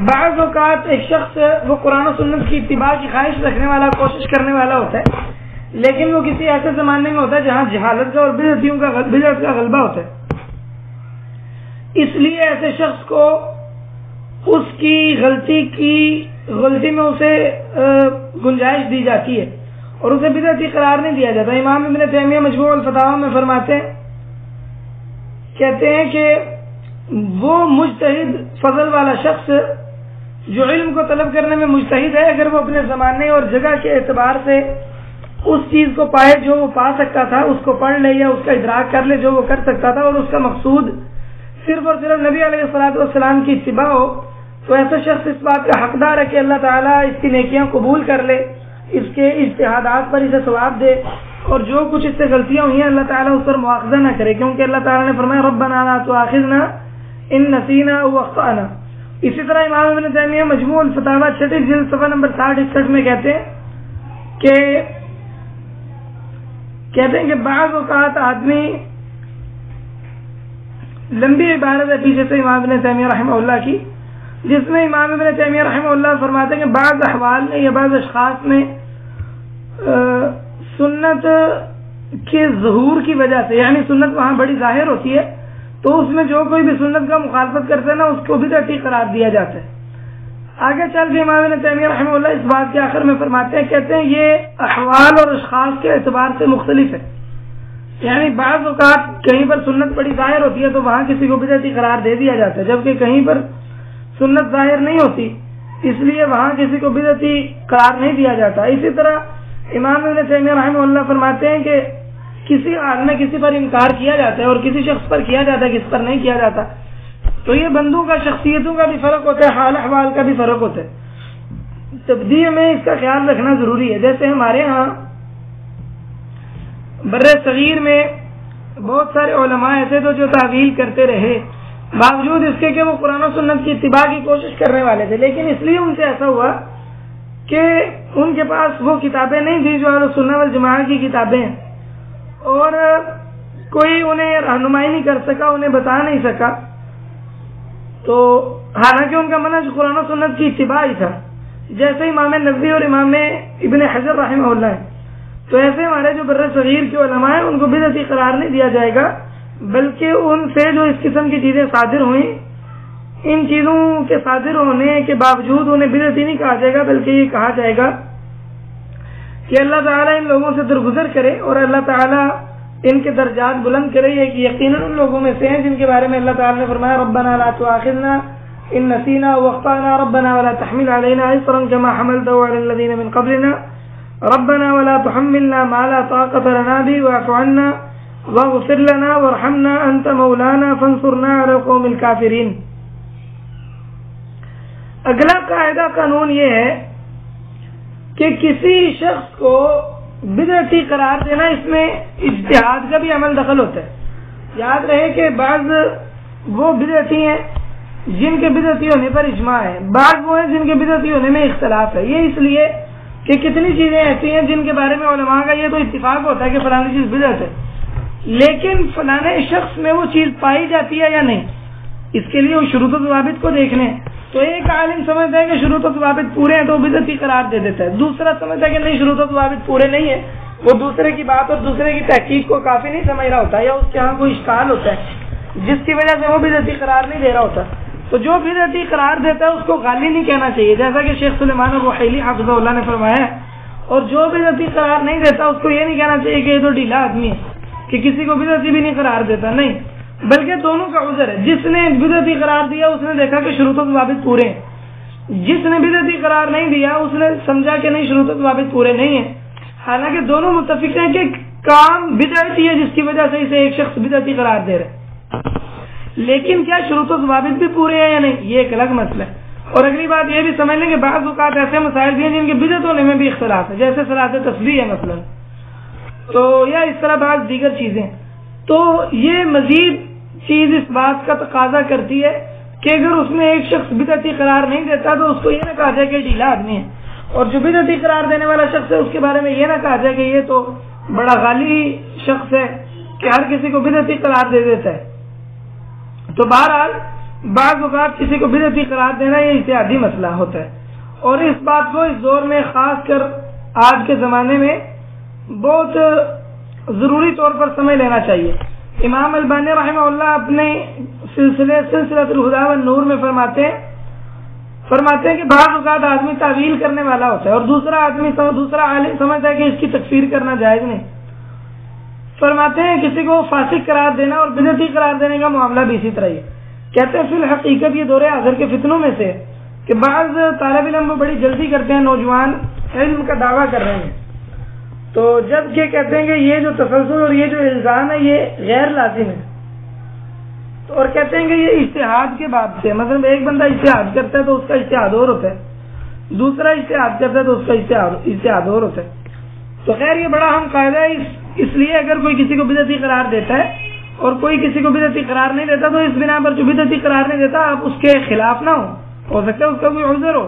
بعض اوقات ایک شخص وہ قرآن و سنت کی اتباع کی خواہش رکھنے والا، کوشش کرنے والا ہوتا ہے، لیکن وہ کسی ایسے زمانے میں ہوتا ہے جہاں جہالت کا اور بدعت کا غلبہ ہوتا ہے، اس لیے ایسے شخص کو اس کی غلطی میں اسے گنجائش دی جاتی ہے اور اسے بدعتی قرار نہیں دیا جاتا۔ امام ابن تیمیہ مجموع الفتاوی میں فرماتے ہیں، کہتے ہیں کہ وہ مجتہد فضل والا شخص جو علم کو طلب کرنے میں مجتہد ہے، اگر وہ اپنے زمانے اور جگہ کے اعتبار سے اس چیز کو پائے جو وہ پا سکتا تھا، اس کو پڑھ لے یا اس کا ادراک کر لے جو وہ کر سکتا تھا، اور اس کا مقصود صرف اور صرف نبی علیہ الصلوۃ والسلام کی اتباع ہو، تو ایسا شخص اس بات کا حقدار ہے کہ اللہ تعالیٰ اس کی نیکیاں قبول کر لے، اس کے اجتہادات پر اسے ثواب دے، اور جو کچھ اس سے غلطیاں ہوئی ہیں اللہ تعالیٰ اس پر مواخذہ نہ کرے، کیونکہ اللہ تعالیٰ نے فرمایا ربنا لا تؤاخذنا ان نسینا او اخطأنا۔ اسی طرح امام ابن تیمیہ مجموع الفتاوی 6 جلد صفحہ نمبر 60-61 میں کہتے ہیں کہ بعض اوقات آدمی، لمبی عبارت ہے پیچھے سے امام ابن تیمیہ رحمہ اللہ کی، جس میں امام ابن تیمیہ رحمہ اللہ فرماتے ہیں کہ بعض احوال میں یا بعض اشخاص میں سنت کے ظہور کی وجہ سے، یعنی سنت وہاں بڑی ظاہر ہوتی ہے تو اس میں جو کوئی بھی سنت کا مخالفت کرتا ہے نا اس کو بدعتی قرار دیا جاتا ہے۔ آگے چل کے امام ابن تیمیہ رحمہ اللہ اس بات کے آخر میں فرماتے ہیں، کہتے ہیں یہ احوال اور اشخاص کے اعتبار سے مختلف ہے، یعنی بعض اوقات کہیں پر سنت بڑی ظاہر ہوتی ہے تو وہاں کسی کو بدعتی قرار دے دیا جاتا ہے، جبکہ کہیں پر سنت ظاہر نہیں ہوتی اس لیے وہاں کسی کو بدعتی قرار نہیں دیا جاتا۔ اسی طرح امام ابن تیمیہ رحمہ اللہ فرماتے ہیں کہ کسی حال میں کسی پر انکار کیا جاتا ہے اور کسی شخص پر کیا جاتا ہے، کس پر نہیں کیا جاتا، تو یہ بندوں کا، شخصیتوں کا بھی فرق ہوتا ہے، حال احوال کا بھی فرق ہوتا ہے۔ تبدیع میں اس کا خیال رکھنا ضروری ہے۔ جیسے ہمارے ہاں بر صغیر میں بہت سارے علماء ایسے تو جو تعویل کرتے رہے، باوجود اس کے کہ وہ قرآن و سنت کی اتباع کی کوشش کرنے والے تھے، لیکن اس لیے ان سے ایسا ہوا کہ ان کے پاس وہ کتابیں نہیں تھیں جو اہل سنت والجماعہ کی کتابیں ہیں، اور کوئی انہیں رہنمائی نہیں کر سکا، انہیں بتا نہیں سکا، تو حالانکہ ان کا منہج قرآن و سنت کی اتباع ہی تھا، جیسے امام نووی اور امام ابن حجر رحمہ اللہ ہے، تو ایسے ہمارے جو بر صغیر کے علماء ہیں ان کو بدعتی قرار نہیں دیا جائے گا، بلکہ ان سے جو اس قسم کی چیزیں صادر ہوئیں، ان چیزوں کے صادر ہونے کے باوجود انہیں بدعتی نہیں کہا جائے گا، بلکہ یہ کہا جائے گا کہ اللہ تعالیٰ ان لوگوں سے درگزر کرے اور اللہ تعالیٰ ان کے درجات بلند کرے. یہ یقیناً ان لوگوں میں سے ہیں جن کے بارے میں اللہ تعالیٰ نے فرمایا ربنا لا تؤاخذنا ان نسینا واخطأنا ربنا ولا تحمل علينا اصرا كما حملته على الذين من قبلنا ربنا ولا تحملنا ما لا طاقة لنا به واعف عنا واغفر لنا وارحمنا انت مولانا فانصرنا على القوم الكافرين. اگلا قاعدہ قانون یہ ہے کہ کسی شخص کو بدعتی قرار دینا، اس میں اجتہاد کا بھی عمل دخل ہوتا ہے. یاد رہے کہ بعض وہ بدعتی ہیں جن کے بدعتی ہونے پر اجماع ہے، بعض وہ ہیں جن کے بدعتی ہونے میں اختلاف ہے. یہ اس لیے کہ کتنی چیزیں ایسی ہیں جن کے بارے میں علماء کا یہ تو اتفاق ہوتا ہے کہ فلانی چیز بدعت ہے، لیکن فلانے شخص میں وہ چیز پائی جاتی ہے یا نہیں، اس کے لیے وہ شروط و ضوابط کو دیکھنے. تو ایک عالم سمجھتا ہے کہ شروط و ضوابط پورے ہیں تو بدعتی قرار دے دیتا ہے، دوسرا سمجھتا ہے کہ نہیں شروط و ضوابط پورے نہیں ہیں، وہ دوسرے کی بات اور دوسرے کی تحقیق کو کافی نہیں سمجھ رہا ہوتا، یا اس کے ہاں کوئی اشکال ہوتا ہے جس کی وجہ سے وہ بدعتی قرار نہیں دے رہا ہوتا. تو جو بدعتی قرار دیتا ہے اس کو غالی نہیں کہنا چاہیے، جیسا کہ شیخ سلیمان الرحیلی حفظہ اللہ نے فرمایا ہے، اور جو بدعتی قرار نہیں دیتا اس کو یہ نہیں کہنا چاہیے کہ یہ تو ڈھیلا آدمی ہے کہ کسی کو بدعتی بھی نہیں قرار دیتا، نہیں، بلکہ دونوں کا عذر ہے. جس نے بدعتی قرار دیا اس نے دیکھا کہ شروط و ضوابط پورے ہیں، جس نے بدعتی قرار نہیں دیا اس نے سمجھا کہ نہیں شروط و ضوابط پورے نہیں ہیں، حالانکہ دونوں متفق ہیں کہ کام بدعتی ہے جس کی وجہ سے اسے ایک شخص بدعتی قرار دے رہے، لیکن کیا شروط و ضوابط بھی پورے ہیں یا نہیں، یہ ایک الگ مسئلہ ہے. اور اگلی بات یہ بھی سمجھ لیں کہ بعض اوقات ایسے مسائل بھی ہیں جن کے بدعت ہونے میں بھی اختلاف ہے، جیسے صلاۃ تسبیح ہے مثلا، تو یا اس طرح بعض دیگر چیزیں. تو یہ مزید چیز اس بات کا تقاضا کرتی ہے کہ اگر اس میں ایک شخص بدعتی قرار نہیں دیتا تو اس کو یہ نہ کہا جائے کہ ڈھیلا آدمی ہے، اور جو بدعتی قرار دینے والا شخص ہے اس کے بارے میں یہ نہ کہا جائے کہ یہ تو بڑا غالی شخص ہے کہ ہر کسی کو بدعتی قرار دے دیتا ہے. تو بہرحال بعض اوقات کسی کو بدعتی قرار دینا یہ اجتہادی مسئلہ ہوتا ہے، اور اس بات کو اس دور میں خاص کر آج کے زمانے میں بہت ضروری طور پر سمجھ لینا چاہیے. امام البانی رحمہ اللہ اپنے سلسلۃ الہدی والنور میں فرماتے ہیں کہ بعض اوقات آدمی تعویل کرنے والا ہوتا ہے اور دوسرا عالم سمجھتا ہے کہ اس کی تکفیر کرنا جائز نہیں. فرماتے ہیں کسی کو فاسق قرار دینا اور بدعتی قرار دینے کا معاملہ بھی اسی طرح ہی. کہتے ہیں فی الحقیقت یہ دور حاضر کے فتنوں میں سے کہ بعض طالب علم کو بڑی جلدی کرتے ہیں، نوجوان علم کا دعویٰ کر رہے ہیں، تو جب یہ کہتے ہیں کہ یہ جو تسلسل اور یہ جو الزام ہے یہ غیر لازم ہے، اور کہتے ہیں کہ یہ اجتہاد کے باب سے، مثلا ایک بندہ اجتہاد کرتا ہے تو اس کا اجتہاد اور ہوتا ہے، دوسرا اجتہاد کرتا ہے تو اس کا اجتہاد اور ہوتا ہے. تو خیر یہ بڑا اہم قاعدہ ہے، اس لیے اگر کوئی کسی کو بدعتی قرار دیتا ہے اور کوئی کسی کو بدعتی قرار نہیں دیتا تو اس بنا پر جو بدعتی قرار نہیں دیتا آپ اس کے خلاف نہ ہو سکتا ہے اس کا کوئی عذر ہو.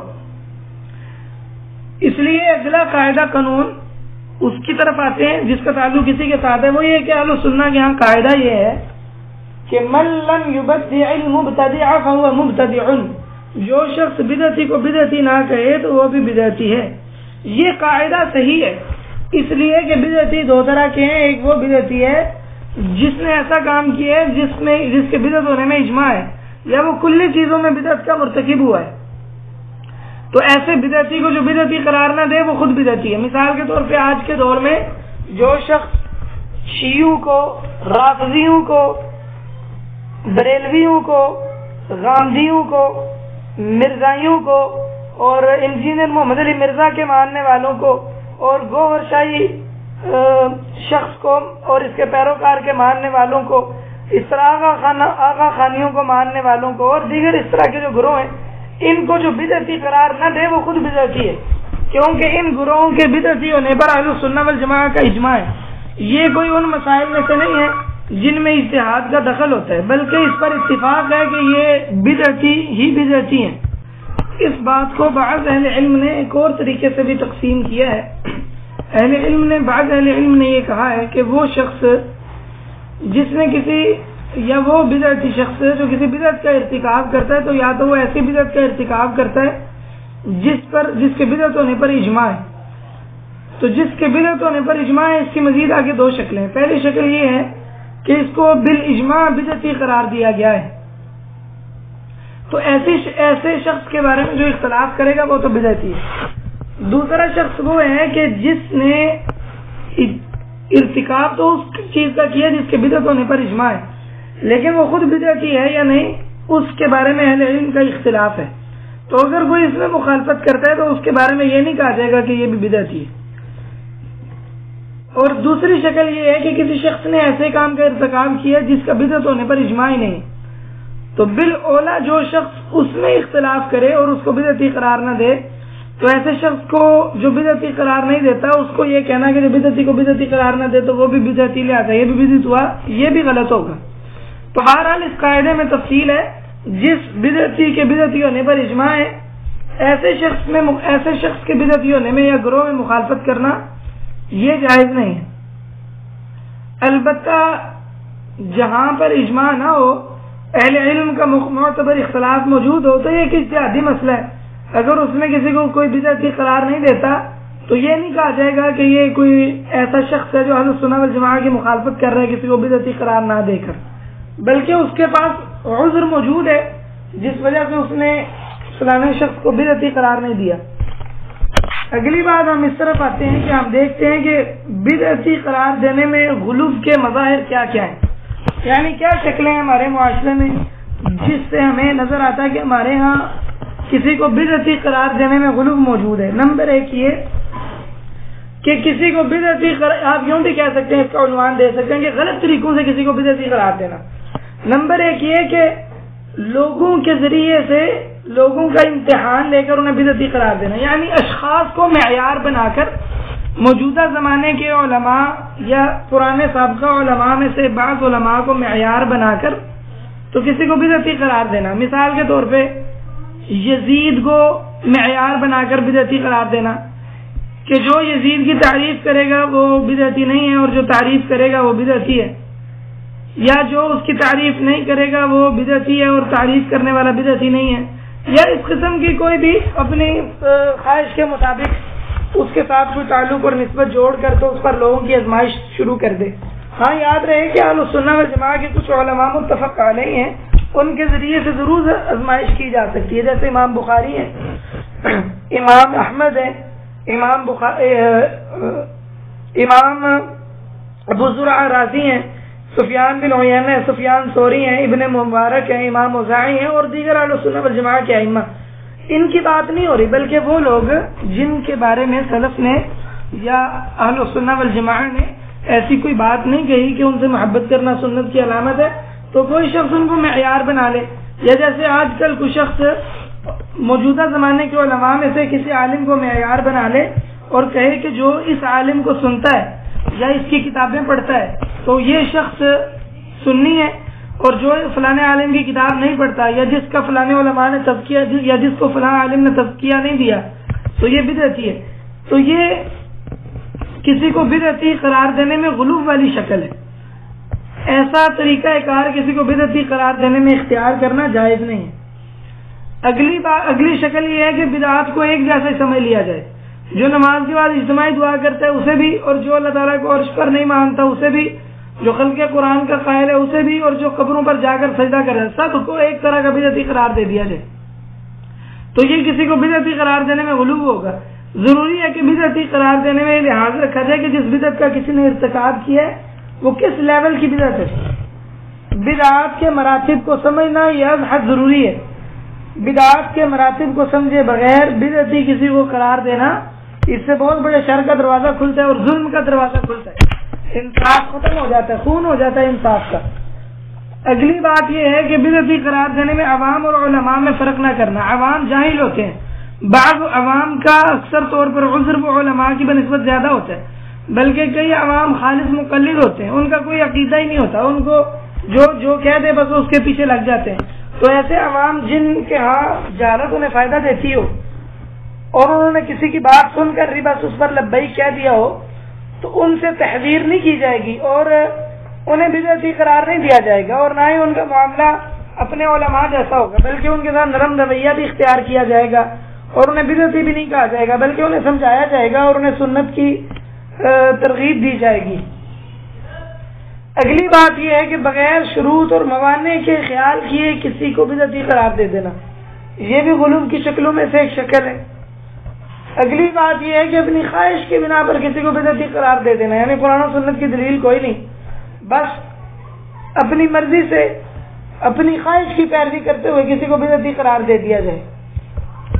اس لیے اگلا قاعدہ قانون اس کی طرف آتے ہیں جس کا تعلق کسی کے ساتھ ہے، وہ یہ کہ اہل سنہ کے ہاں قاعدہ یہ ہے کہ من لم یبدع المبتدع فهو مبتدع، جو شخص بدعتی کو بدعتی نہ کہے تو وہ بھی بدعتی ہے. یہ قاعدہ صحیح ہے، اس لیے کہ بدعتی دو طرح کے ہیں، ایک وہ بدعتی ہے جس نے ایسا کام کیا ہے جس کے بدعت ہونے میں اجماع ہے، یا وہ کلی چیزوں میں بدعت کا مرتکب ہوا ہے. تو ایسے بدعتی کو جو بدعتی قرار نہ دے وہ خود بدعتی ہے. مثال کے طور پہ آج کے دور میں جو شخص شیعوں کو، رافضیوں کو، بریلویوں کو، غامدیوں کو، مرزائیوں کو اور انجینئر محمد علی مرزا کے ماننے والوں کو اور گوہر شاہی شخص کو اور اس کے پیروکار کے ماننے والوں کو، اس طرح آغا خانیوں کو ماننے والوں کو اور دیگر اس طرح کے جو گروہ ہیں، ان کو جو بدعتی قرار نہ دے وہ خود بدعتی ہے، کیونکہ ان گروہوں کے بدعتی ہونے پر اہل سنہ والجماعہ کا اجماع ہے. یہ کوئی ان مسائل میں سے نہیں ہے جن میں اجتہاد کا دخل ہوتا ہے، بلکہ اس پر اتفاق ہے کہ یہ بدعتی ہی بدعتی ہیں. اس بات کو بعض اہل علم نے ایک اور طریقے سے بھی تقسیم کیا ہے. بعض اہل علم نے یہ کہا ہے کہ وہ شخص جس نے کسی یا وہ بدعتی شخص ہے جو کسی بدعت کا ارتکاب کرتا ہے تو یا تو وہ ایسی بدعت کا ارتکاب کرتا ہے جس کے بدعت ہونے پر اجماع ہے. تو جس کے بدعت ہونے پر اجماع ہے اس کی مزید آگے دو شکلیں ہیں. پہلی شکل یہ ہے کہ اس کو بالاجماع بدعتی قرار دیا گیا ہے. تو ایسے شخص کے بارے میں جو اختلاف کرے گا وہ تو بدعتی ہے. دوسرا شخص وہ ہے کہ جس نے ارتکاب تو اس چیز کا کیا جس کے بدعت ہونے پر اجماع ہے, لیکن وہ خود بدعتی ہے یا نہیں اس کے بارے میں اہل علم کا اختلاف ہے. تو اگر کوئی اس میں مخالفت کرتا ہے تو اس کے بارے میں یہ نہیں کہا جائے گا کہ یہ بھی بدعتی ہے. اور دوسری شکل یہ ہے کہ کسی شخص نے ایسے کام کا ارتکاب کیا جس کا بدعت ہونے پر اجماع ہی نہیں, تو بالاولیٰ جو شخص اس میں اختلاف کرے اور اس کو بدعتی قرار نہ دے, تو ایسے شخص کو جو بدعتی قرار نہیں دیتا اس کو یہ کہنا کہ جو بدعتی کو بدعتی قرار نہ دے تو وہ بھی بدعتی لے آتا ہے, یہ بھی بدعت ہوا, یہ بھی غلط ہوگا. تو بہرحال اس قاعدے میں تفصیل ہے. جس بدعتی کے بدعتی ہونے پر اجماع ہے ایسے شخص کے بدعتی ہونے میں یا گروہ میں مخالفت کرنا یہ جائز نہیں ہے. البتہ جہاں پر اجماع نہ ہو, اہل علم کا معتبر اختلاف موجود ہو, تو یہ ایک اجتہادی مسئلہ ہے. اگر اس میں کسی کو کوئی بدعتی قرار نہیں دیتا تو یہ نہیں کہا جائے گا کہ یہ کوئی ایسا شخص ہے جو اہل سنت والجماعہ کی مخالفت کر رہا ہے کسی کو بدعتی قرار نہ دے کر, بلکہ اس کے پاس عذر موجود ہے جس وجہ سے اس نے فلانے شخص کو بدعتی قرار نہیں دیا. اگلی بات ہم اس طرف آتے ہیں کہ ہم دیکھتے ہیں کہ بدعتی قرار دینے میں غلو کے مظاہر کیا کیا ہیں, یعنی کیا شکلیں ہیں ہمارے معاشرے میں جس سے ہمیں نظر آتا ہے کہ ہمارے ہاں کسی کو بدعتی قرار دینے میں غلو موجود ہے. نمبر ایک یہ کہ کسی کو بدعتی آپ یوں بھی کہہ سکتے ہیں, اس کا عنوان دے سکتے ہیں کہ غلط طریقوں سے کسی کو بدعتی قرار دینا. نمبر ایک یہ کہ لوگوں کے ذریعے سے لوگوں کا امتحان لے کر انہیں بدعتی قرار دینا, یعنی اشخاص کو معیار بنا کر موجودہ زمانے کے علماء یا پرانے سابقہ علماء میں سے بعض علماء کو معیار بنا کر تو کسی کو بدعتی قرار دینا. مثال کے طور پہ یزید کو معیار بنا کر بدعتی قرار دینا کہ جو یزید کی تعریف کرے گا وہ بدعتی نہیں ہے اور جو تعریف کرے گا وہ بدعتی ہے, یا جو اس کی تعریف نہیں کرے گا وہ بدعتی ہے اور تعریف کرنے والا بدعتی نہیں ہے, یا اس قسم کی کوئی بھی اپنی خواہش کے مطابق اس کے ساتھ کوئی تعلق اور نسبت جوڑ کر تو اس پر لوگوں کی آزمائش شروع کر دے. ہاں یاد رہے کہ اہل سنت والجماعہ کے کچھ علماء متفق علیہ ہیں, ان کے ذریعے سے ضرور آزمائش کی جا سکتی ہے, جیسے امام بخاری ہیں, امام احمد ہیں, امام ابو زرع رازی ہیں, سفیان بن عیینہ ہیں, سفیان ثوری ہیں, ابن مبارک ہیں, امام اوزاعی ہیں اور دیگر اہل سنت والجماعہ کے ائمہ. ان کی بات نہیں ہو رہی, بلکہ وہ لوگ جن کے بارے میں سلف نے یا اہل سنت والجماعہ نے ایسی کوئی بات نہیں کہی کہ ان سے محبت کرنا سنت کی علامت ہے, تو کوئی شخص ان کو معیار بنا لے. یا جیسے آج کل کوئی شخص موجودہ زمانے کے علماء میں سے کسی عالم کو معیار بنا لے اور کہے کہ جو اس عالم کو سنتا ہے یا اس کی کتابیں پڑھتا ہے تو یہ شخص سنی ہے, اور جو فلاں عالم کی کتاب نہیں پڑھتا یا جس کا فلاں علماء نے تزکیہ یا جس کو فلاں عالم نے تزکیہ نہیں دیا تو یہ بدعتی ہے. تو یہ کسی کو بدعتی قرار دینے میں غلو والی شکل ہے. ایسا طریقہ کار کسی کو بدعتی قرار دینے میں اختیار کرنا جائز نہیں ہے. اگلی شکل یہ ہے کہ بدعات کو ایک جیسا سمجھ لیا جائے, جو نماز کے بعد اجتماعی دعا کرتا ہے اسے بھی, اور جو اللہ تعالیٰ کو عرش پر نہیں مانتا اسے بھی, جو خلق قرآن کا قائل ہے اسے بھی, اور جو قبروں پر جا کر سجدہ کرے سب کو ایک طرح کا بدعتی قرار دے دیا جائے, تو یہ کسی کو بدعتی قرار دینے میں غلو ہوگا. ضروری ہے کہ بدعتی قرار دینے میں لحاظ رکھا جائے کہ جس بدعت کا کسی نے ارتکاب کیا ہے وہ کس لیول کی بدعت ہے. بدعات کے مراتب کو سمجھنا یہ حد ضروری ہے. بدعات کے مراتب کو سمجھے بغیر بدعتی کسی کو قرار دینا, اس سے بہت بڑے شر کا دروازہ کھلتا ہے اور ظلم کا دروازہ کھلتا ہے, انصاف ختم ہو جاتا ہے, خون ہو جاتا ہے انصاف کا. اگلی بات یہ ہے کہ بدعتی قرار دینے میں عوام اور علماء میں فرق نہ کرنا. عوام جاہل ہوتے ہیں, بعض عوام کا اکثر طور پر عذر و علماء کی بنسبت زیادہ ہوتا ہے, بلکہ کئی عوام خالص مقلد ہوتے ہیں, ان کا کوئی عقیدہ ہی نہیں ہوتا, ان کو جو کہہ دے بس اس کے پیچھے لگ جاتے ہیں. تو ایسے عوام جن کے ہاں جہالت انہیں فائدہ دیتی ہو اور انہوں نے کسی کی بات سن کر بس اس پر لبیک کہہ دیا ہو, تو ان سے تحذیر نہیں کی جائے گی, اور انہیں بدعتی قرار نہیں دیا جائے گا، اور نہ ہی ان کا معاملہ اپنے علماء جیسا ہوگا، بلکہ ان کے ساتھ نرم رویہ بھی اختیار کیا جائے گا، اور انہیں بدعتی بھی نہیں کہا جائے گا، بلکہ انہیں سمجھایا جائے گا اور انہیں سنت کی ترغیب دی جائے گی۔ اگلی بات یہ ہے کہ بغیر شروط اور موانع کے خیال کیے کسی کو بدعتی قرار دے دینا، یہ بھی غلو کی شکلوں میں سے ایک شکل ہے۔ اگلی بات یہ ہے کہ اپنی خواہش کی بنا پر کسی کو بدعتی قرار دے دینا، یعنی قرآن و سنت کی دلیل کوئی نہیں، بس اپنی مرضی سے اپنی خواہش کی پیروی کرتے ہوئے کسی کو بدعتی قرار دے دیا جائے۔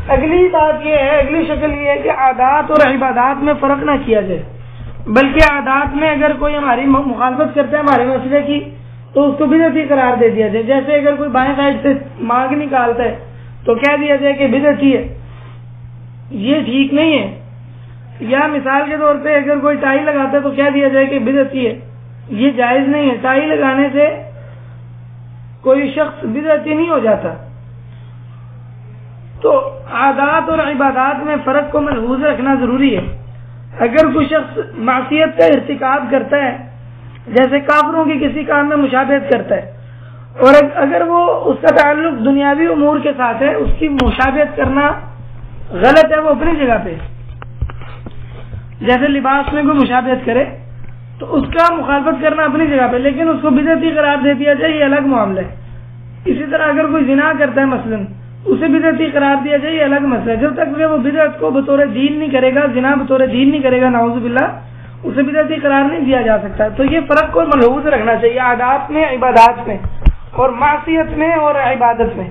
اگلی بات یہ ہے، اگلی شکل یہ ہے کہ عادات اور عبادات میں فرق نہ کیا جائے، بلکہ عادات میں اگر کوئی ہماری مخالفت کرتا ہے ہمارے مسئلے کی تو اس کو بدعتی قرار دے دیا جائے۔ جیسے اگر کوئی بائیں سائڈ سے مانگ نکالتا ہے تو کہہ دیا جائے کہ بدعتی ہے، یہ ٹھیک نہیں ہے۔ یا مثال کے طور پہ اگر کوئی ٹائی لگاتا ہے تو کہہ دیا جائے کہ بدعتی ہے، یہ جائز نہیں ہے۔ ٹائی لگانے سے کوئی شخص بدعتی نہیں ہو جاتا۔ تو عادات اور عبادات میں فرق کو ملحوظ رکھنا ضروری ہے۔ اگر کوئی شخص معصیت کا ارتکاب کرتا ہے، جیسے کافروں کی کسی کام میں مشابہت کرتا ہے، اور اگر وہ اس کا تعلق دنیاوی امور کے ساتھ ہے، اس کی مشابہت کرنا غلط ہے، وہ اپنی جگہ پہ، جیسے لباس میں کوئی مشابہت کرے تو اس کا مخالفت کرنا اپنی جگہ پہ، لیکن اس کو بدعتی قرار دے دیا جائے، یہ الگ معاملہ ہے۔ اسی طرح اگر کوئی زنا کرتا ہے مثلا، اسے بدعتی قرار دیا جائے، یہ الگ مسئلہ ہے۔ جب تک وہ بدعت کو بطور دین نہیں کرے گا، زنا بطور دین نہیں کرے گا، نعوذ باللہ، اسے بدعتی قرار نہیں دیا جا سکتا۔ تو یہ فرق کو ملحوظ رکھنا چاہیے عادات میں، عبادات میں، اور معصیت میں اور عبادت میں،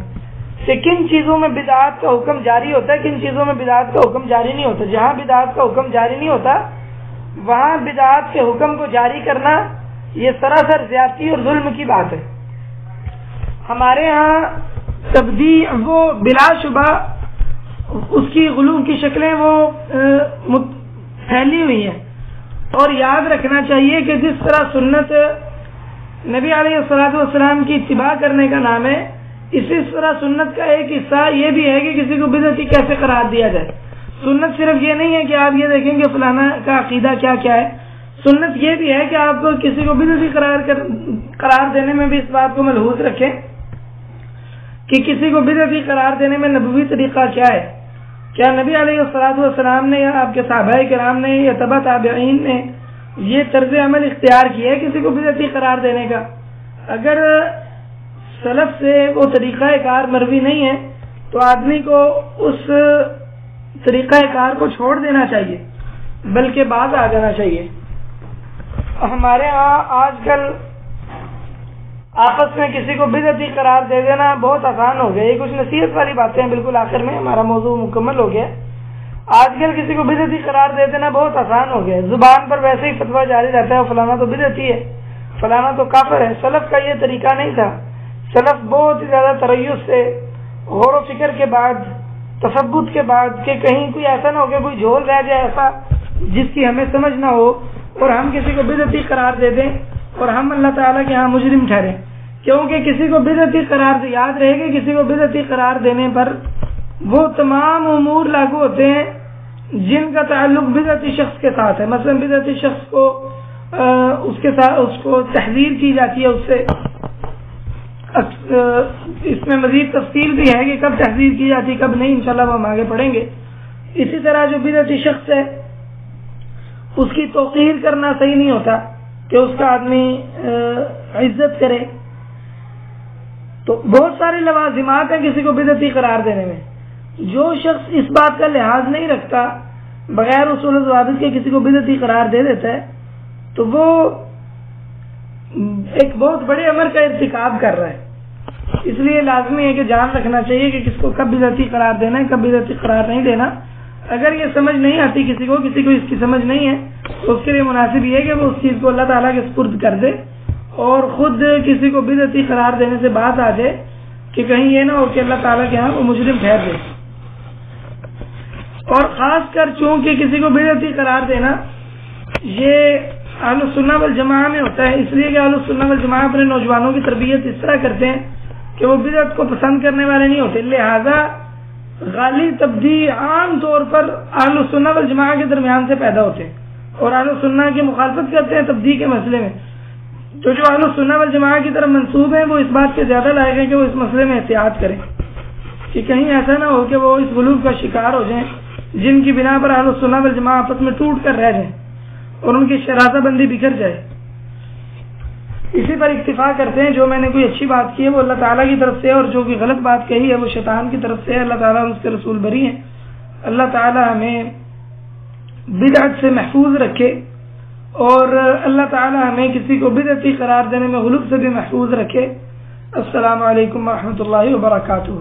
کہ کن چیزوں میں بدعات کا حکم جاری ہوتا ہے، کن چیزوں میں بدعات کا حکم جاری نہیں ہوتا۔ جہاں بدعات کا حکم جاری نہیں ہوتا وہاں بدعات کے حکم کو جاری کرنا یہ سراسر زیادتی اور ظلم کی بات ہے۔ ہمارے ہاں تبدیع وہ بلا شبہ اس کی غلو کی شکلیں وہ پھیلی ہوئی ہیں، اور یاد رکھنا چاہیے کہ جس طرح سنت نبی علیہ الصلوۃ والسلام کی اتباع کرنے کا نام ہے، اسی طرح سنت کا ایک حصہ یہ بھی ہے کہ کسی کو بدعتی کیسے قرار دیا جائے۔ سنت صرف یہ نہیں ہے کہ آپ یہ دیکھیں کہ فلانا کا عقیدہ کیا کیا ہے، سنت یہ بھی ہے کہ آپ کو کسی کو بدعتی قرار دینے میں بھی اس بات کو ملحوظ رکھیں کہ کسی کو بدعتی قرار دینے میں نبوی طریقہ کیا ہے۔ کیا نبی علیہ الصلوۃ والسلام نے یا آپ کے صحابہ کرام نے یا تبع تابعین نے یہ طرز عمل اختیار کیا ہے کسی کو بدعتی قرار دینے کا؟ اگر سلف سے وہ طریقہ کار مروی نہیں ہے تو آدمی کو اس طریقہ کار کو چھوڑ دینا چاہیے، بلکہ باز آ جانا چاہیے۔ ہمارے ہاں آج کل آپس میں کسی کو بدعتی قرار دے دینا بہت آسان ہو گیا۔ یہ کچھ نصیحت والی باتیں ہیں، بالکل آخر میں ہمارا موضوع مکمل ہو گیا۔ آج کل کسی کو بدعتی قرار دے دینا بہت آسان ہو گیا، زبان پر ویسے ہی فتویٰ جاری رہتا ہے، فلانا تو بدعتی ہے، فلانا تو کافر ہے۔ سلف کا یہ طریقہ نہیں تھا۔ سلف بہت ہی زیادہ تریث سے، غور و فکر کے بعد، تثبت کے بعد، کہ کہیں کوئی ایسا نہ ہو کہ کوئی جھول رہ جائے ایسا جس کی ہمیں سمجھ نہ ہو اور ہم کسی کو بدعتی قرار دے دیں اور ہم اللہ تعالیٰ کے ہاں مجرم ٹھہریں۔ کیونکہ کسی کو بدعتی قرار یاد رہے گا، کسی کو بدعتی قرار دینے پر وہ تمام امور لاگو ہوتے ہیں جن کا تعلق بدعتی شخص کے ساتھ ہے۔ مثلا بدعتی شخص کو اس کو تحذیر کی جاتی ہے، اس سے اس میں مزید تفصیل بھی ہے کہ کب تحذیر کی جاتی کب نہیں، انشاءاللہ وہ ہم آگے پڑھیں گے۔ اسی طرح جو بدعتی شخص ہے اس کی توقیر کرنا صحیح نہیں ہوتا کہ اس کا آدمی عزت کرے۔ تو بہت سارے لوازمات ہیں کسی کو بدعتی قرار دینے میں۔ جو شخص اس بات کا لحاظ نہیں رکھتا، بغیر اصول و ضوابط کے کسی کو بدعتی قرار دے دیتا ہے، تو وہ ایک بہت بڑے امر کا ارتکاب کر رہا ہے۔ اس لیے لازمی ہے کہ جان رکھنا چاہیے کہ کس کو کب بدعتی قرار دینا ہے، کب بدعتی قرار نہیں دینا۔ اگر یہ سمجھ نہیں آتی کسی کو اس کی سمجھ نہیں ہے تو اس کے لیے مناسب یہ ہے کہ وہ اس چیز کو اللہ تعالیٰ کے سپرد کر دے اور خود کسی کو بدعتی قرار دینے سے بات آ جائے کہ کہیں یہ نہ ہو کہ اللہ تعالیٰ کے ہاں وہ مجرم ٹھہر دے۔ اور خاص کر چونکہ کسی کو بدعتی قرار دینا یہ اہل السنہ والجماعہ میں ہوتا ہے، اس لیے کہ اہل السنہ والجماعہ اپنے نوجوانوں کی تربیت اس طرح کرتے ہیں کہ وہ بدعت کو پسند کرنے والے نہیں ہوتے، لہذا غالب تبدیع عام طور پر اہل السنہ والجماعہ کے درمیان سے پیدا ہوتے ہیں اور اہل السنہ کی مخالفت کرتے ہیں تبدیع کے مسئلے میں۔ جو اہل السنہ والجماعہ کی طرف منسوب ہیں وہ اس بات کے زیادہ لائق ہیں کہ وہ اس مسئلے میں احتیاط کریں کہ کہیں ایسا نہ ہو کہ وہ اس غلو کا شکار ہو جائیں جن کی بنا پر اہل السنہ والجماعہ آپس میں ٹوٹ کر رہ جائیں اور ان کی شرازہ بندی بکھر جائے. اسی پر اکتفا کرتے ہیں. جو میں نے کوئی اچھی بات کی ہے وہ اللہ تعالیٰ کی طرف سے، اور جو کوئی غلط بات کہی ہے وہ شیطان کی طرف سے ہے. اللہ تعالیٰ اور اس کے رسول بری ہیں. اللہ تعالیٰ ہمیں بدعت سے محفوظ رکھے اور اللہ تعالیٰ ہمیں کسی کو بدعتی قرار دینے میں غلو سے بھی محفوظ رکھے. السلام علیکم ورحمۃ اللہ وبرکاتہ.